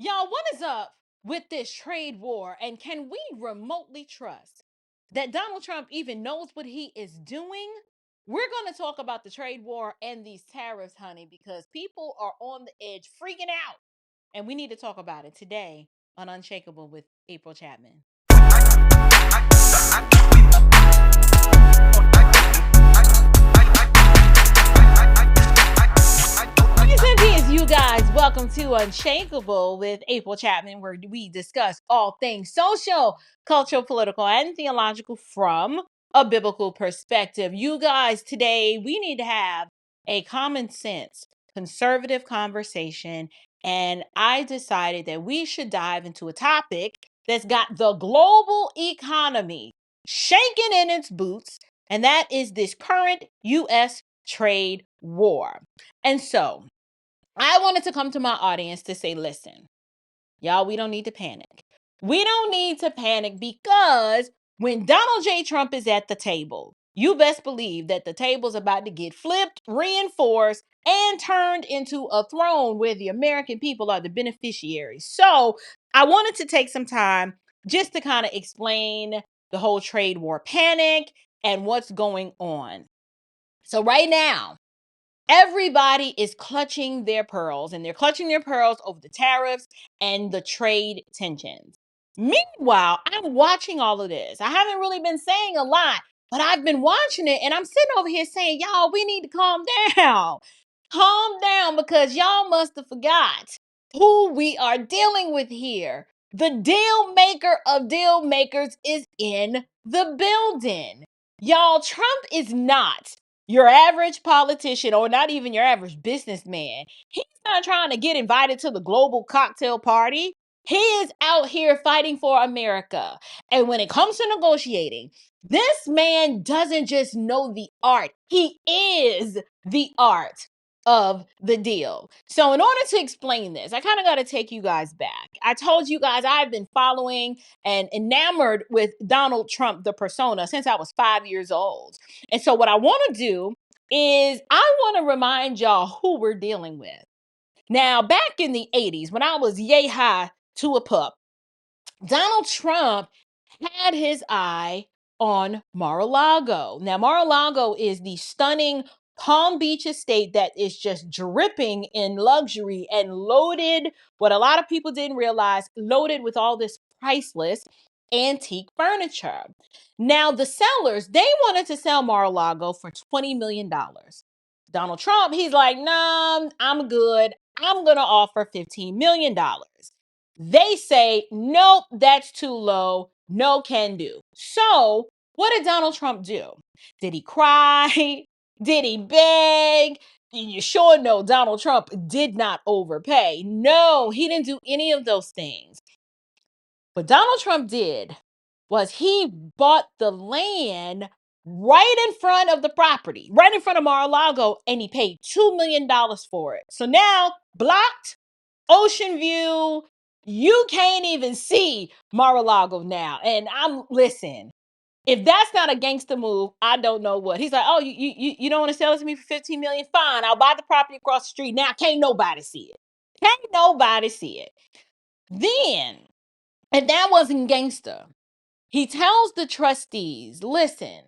Y'all, what is up with this trade war? And can we remotely trust that Donald Trump even knows what he is doing? We're going to talk about the trade war and these tariffs, honey, because people are on the edge freaking out. And we need to talk about it today on Unshakable with April Chapman. You guys, welcome to Unshakable with April Chapman, where we discuss all things social, cultural, political, and theological from a biblical perspective. You guys, today we need to have a common sense, conservative conversation, and I decided that we should dive into a topic that's got the global economy shaking in its boots, and that is this current U.S. trade war. And so, I wanted to come to my audience to say, listen, y'all, we don't need to panic. We don't need to panic because when Donald J. Trump is at the table, you best believe that the table's about to get flipped, reinforced, and turned into a throne where the American people are the beneficiaries. So I wanted to take some time just to kind of explain the whole trade war panic and what's going on. So right now, everybody is clutching their pearls, and they're clutching their pearls over the tariffs and the trade tensions. Meanwhile, I'm watching all of this. I haven't really been saying a lot, but I've been watching it, and I'm sitting over here saying, y'all, we need to calm down. Calm down, because y'all must have forgot who we are dealing with here. The deal maker of deal makers is in the building. Y'all, Trump is not your average politician, or not even your average businessman. He's not trying to get invited to the global cocktail party. He is out here fighting for America. And when it comes to negotiating, this man doesn't just know the art, he is the art of the deal. So in order to explain this, I kind of got to take you guys back. I told you guys I've been following and enamored with Donald Trump, the persona, since I was 5 years old. And so what I want to do is I want to remind y'all who we're dealing with. Now, back in the 80s, when I was yay high to a pup, Donald Trump had his eye on Mar-a-Lago. Now, Mar-a-Lago is the stunning Palm Beach estate that is just dripping in luxury and loaded, what a lot of people didn't realize, loaded with all this priceless antique furniture. Now, the sellers, they wanted to sell Mar-a-Lago for $20 million. Donald Trump, he's like, nah, I'm good. I'm going to offer $15 million. They say, nope, that's too low. No can do. So, what did Donald Trump do? Did he cry? Did he beg? You sure know Donald Trump did not overpay. No, he didn't do any of those things. What Donald Trump did was he bought the land right in front of the property, right in front of Mar-a-Lago, and he paid $2 million for it. So now, blocked, ocean view, you can't even see Mar-a-Lago now. And listen, if that's not a gangster move, I don't know what. He's like, oh, you don't want to sell it to me for $15 million? Fine, I'll buy the property across the street. Now, can't nobody see it. Can't nobody see it. Then, if that wasn't gangster, he tells the trustees, listen,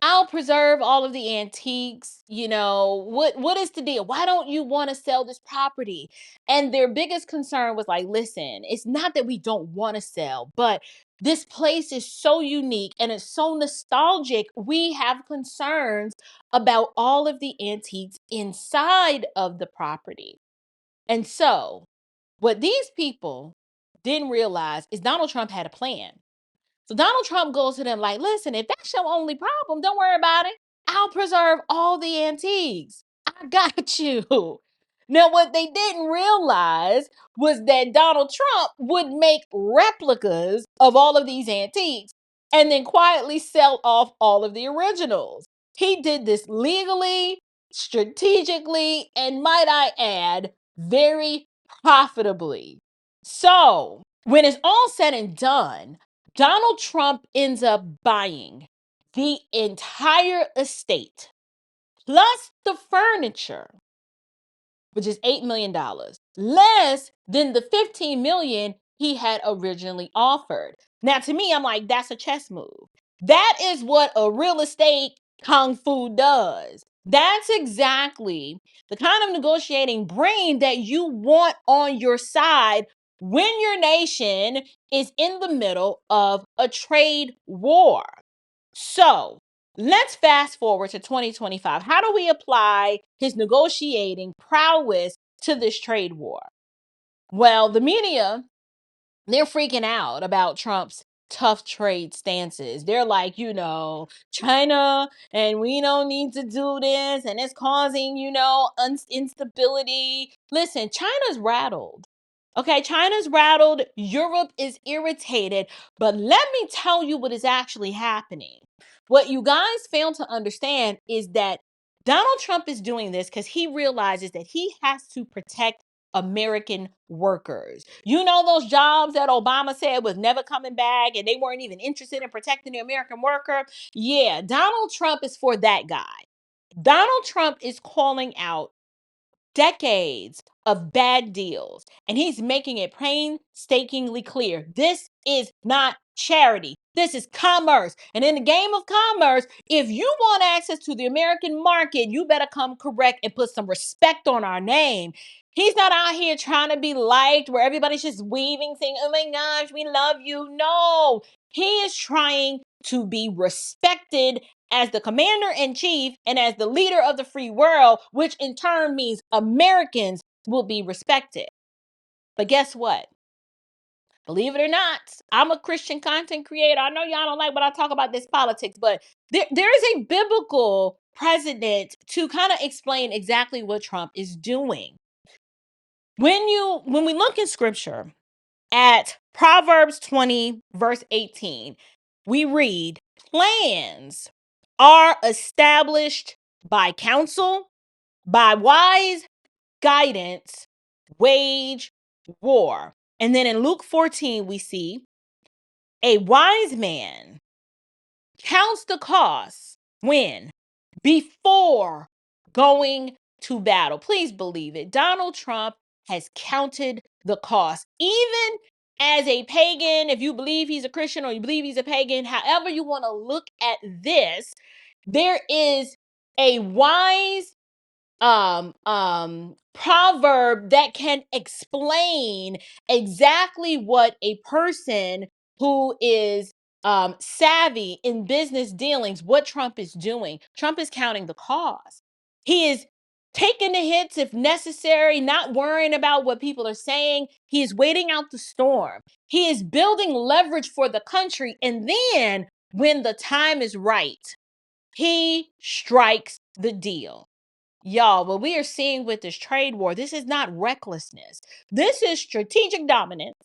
I'll preserve all of the antiques. What is the deal? Why don't you want to sell this property? And their biggest concern was like, listen, it's not that we don't want to sell, but this place is so unique and it's so nostalgic. We have concerns about all of the antiques inside of the property. And so what these people didn't realize is Donald Trump had a plan. So Donald Trump goes to them like, listen, if that's your only problem, don't worry about it. I'll preserve all the antiques. I got you. Now, what they didn't realize was that Donald Trump would make replicas of all of these antiques and then quietly sell off all of the originals. He did this legally, strategically, and might I add, very profitably. So, when it's all said and done, Donald Trump ends up buying the entire estate plus the furniture, which is $8 million. less than the 15 million he had originally offered. Now, to me, I'm like, that's a chess move. That is what a real estate kung fu does. That's exactly the kind of negotiating brain that you want on your side when your nation is in the middle of a trade war. So let's fast forward to 2025. How do we apply his negotiating prowess to this trade war? Well, the media, they're freaking out about Trump's tough trade stances. They're like, China, and we don't need to do this, and it's causing, instability. Listen, China's rattled. Okay, China's rattled. Europe is irritated. But let me tell you what is actually happening. What you guys fail to understand is that Donald Trump is doing this because he realizes that he has to protect American workers. You know, those jobs that Obama said was never coming back and they weren't even interested in protecting the American worker? Yeah, Donald Trump is for that guy. Donald Trump is calling out decades of bad deals, and he's making it painstakingly clear. This is not charity. This is commerce. And in the game of commerce, if you want access to the American market, you better come correct and put some respect on our name. He's not out here trying to be liked where everybody's just weaving, saying, oh my gosh, we love you. No, he is trying to be respected as the commander in chief and as the leader of the free world, which in turn means Americans will be respected. But guess what? Believe it or not, I'm a Christian content creator. I know y'all don't like when I talk about this politics, but there is a biblical precedent to kind of explain exactly what Trump is doing. When we look in scripture at Proverbs 20, verse 18, we read, plans are established by counsel, by wise guidance, wage war. And then in Luke 14, we see a wise man counts the costs when? Before going to battle. Please believe it. Donald Trump has counted the cost. Even as a pagan, if you believe he's a Christian or you believe he's a pagan, however you want to look at this, there is a wise proverb that can explain exactly what a person who is savvy in business dealings, what Trump is doing. Trump is counting the cost. He is taking the hits if necessary, not worrying about what people are saying. He is waiting out the storm. He is building leverage for the country. And then when the time is right, he strikes the deal. Y'all, what we are seeing with this trade war, this is not recklessness. This is strategic dominance,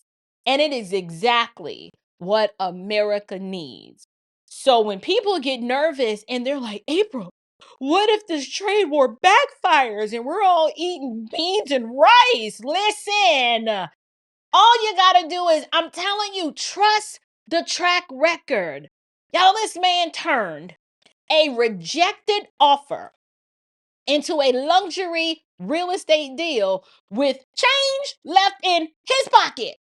and it is exactly what America needs. So when people get nervous and they're like, April, what if this trade war backfires and we're all eating beans and rice? Listen, all you got to do is, I'm telling you, trust the track record. Y'all, this man turned a rejected offer into a luxury real estate deal with change left in his pocket.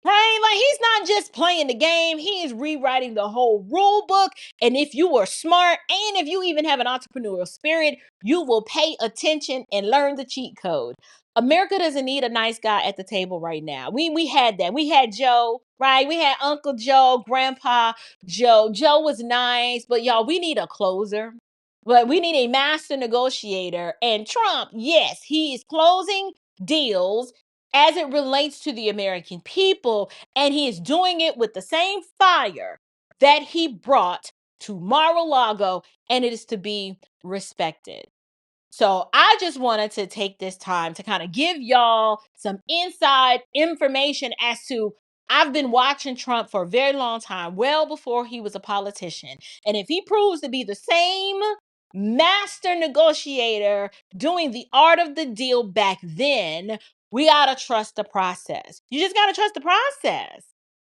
Right? Like, he's not just playing the game, he is rewriting the whole rule book. And if you are smart and if you even have an entrepreneurial spirit, you will pay attention and learn the cheat code. America doesn't need a nice guy at the table right now. We had that. We had Joe, right? We had Uncle Joe, Grandpa Joe. Joe was nice, but y'all, we need a closer. But we need a master negotiator. And Trump, yes, he is closing deals as it relates to the American people. And he is doing it with the same fire that he brought to Mar-a-Lago. And it is to be respected. So I just wanted to take this time to kind of give y'all some inside information as to, I've been watching Trump for a very long time, well before he was a politician. And if he proves to be the same master negotiator doing the art of the deal back then, we got to trust the process. You just got to trust the process.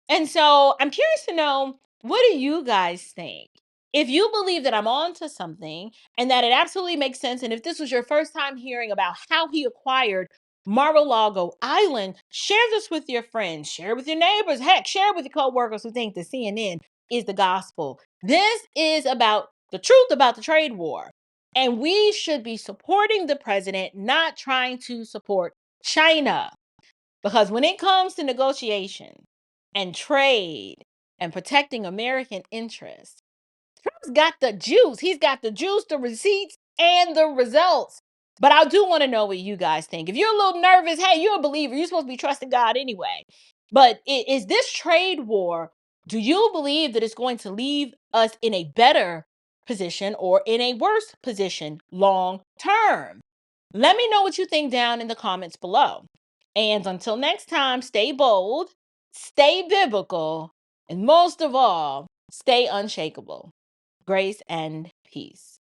And so I'm curious to know, what do you guys think? If you believe that I'm on to something and that it absolutely makes sense, and if this was your first time hearing about how he acquired Mar-a-Lago Island, share this with your friends, share it with your neighbors, heck, share it with your coworkers who think that CNN is the gospel. This is about the truth about the trade war. And we should be supporting the president, not trying to support China. Because when it comes to negotiation and trade and protecting American interests, Trump's got the juice. He's got the juice, the receipts, and the results. But I do want to know what you guys think. If you're a little nervous, hey, you're a believer. You're supposed to be trusting God anyway. But is this trade war, do you believe that it's going to leave us in a better position or in a worse position long term? Let me know what you think down in the comments below. And until next time, stay bold, stay biblical, and most of all, stay unshakable. Grace and peace.